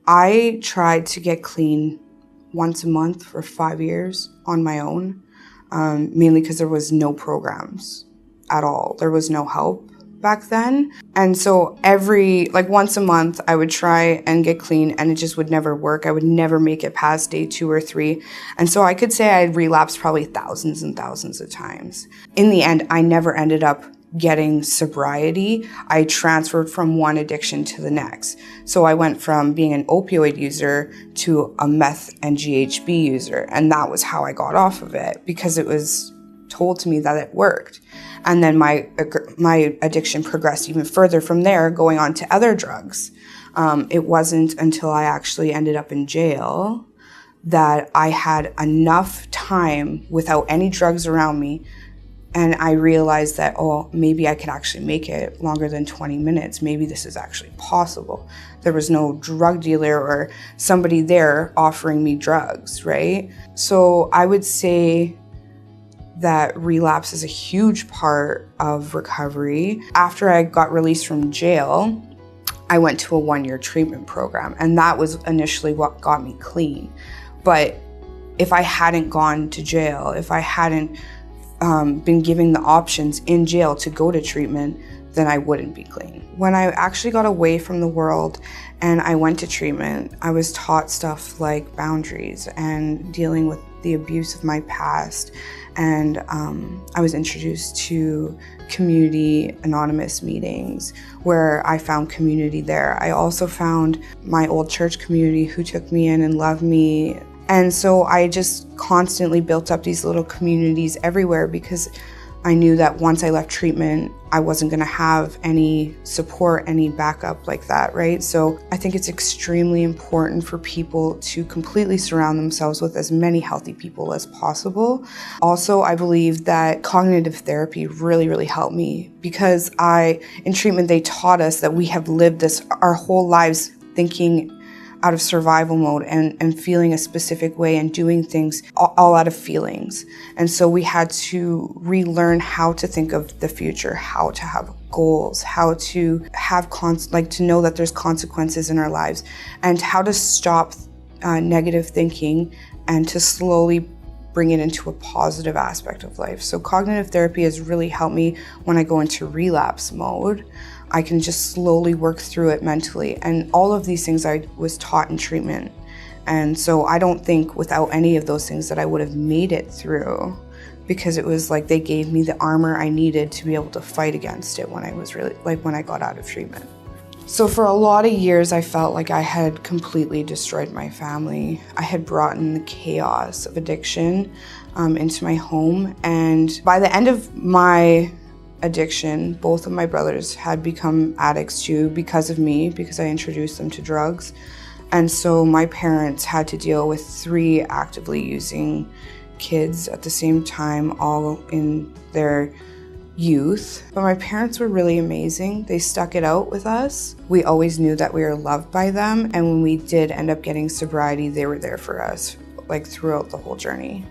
I tried to get clean once a month for 5 years on my own, mainly because there was no programs at all. There was no help back then. And so once a month, I would try and get clean, and it just would never work. I would never make it past day 2 or 3. And so I could say I relapsed probably thousands and thousands of times. In the end, I never ended up getting sobriety. I transferred from one addiction to the next. So I went from being an opioid user to a meth and GHB user. And that was how I got off of it, because it was told to me that it worked. And then my addiction progressed even further from there, going on to other drugs. It wasn't until I actually ended up in jail that I had enough time without any drugs around me, and I realized that, maybe I could actually make it longer than 20 minutes. Maybe this is actually possible. There was no drug dealer or somebody there offering me drugs, right? So I would say that relapse is a huge part of recovery. After I got released from jail, I went to a 1-year treatment program, and that was initially what got me clean. But if I hadn't gone to jail, if I hadn't been given the options in jail to go to treatment, then I wouldn't be clean. When I actually got away from the world and I went to treatment, I was taught stuff like boundaries and dealing with the abuse of my past. And I was introduced to community anonymous meetings where I found community there. I also found my old church community who took me in and loved me. And so I just constantly built up these little communities everywhere, because I knew that once I left treatment, I wasn't gonna have any support, any backup like that, right? So I think it's extremely important for people to completely surround themselves with as many healthy people as possible. Also, I believe that cognitive therapy really, really helped me, because in treatment, they taught us that we have lived our whole lives thinking out of survival mode and feeling a specific way and doing things all out of feelings. And so we had to relearn how to think of the future, how to have goals, how to have to know that there's consequences in our lives, and how to stop negative thinking and to slowly bring it into a positive aspect of life. So cognitive therapy has really helped me when I go into relapse mode. I can just slowly work through it mentally. And all of these things I was taught in treatment. And so I don't think without any of those things that I would have made it through, because it was like they gave me the armor I needed to be able to fight against it when I got out of treatment. So for a lot of years, I felt like I had completely destroyed my family. I had brought in the chaos of addiction into my home. And by the end of my addiction, both of my brothers had become addicts too, because of me, because I introduced them to drugs. And so my parents had to deal with 3 actively using kids at the same time, all in their youth. But my parents were really amazing. They stuck it out with us. We always knew that we were loved by them. And when we did end up getting sobriety, they were there for us, throughout the whole journey.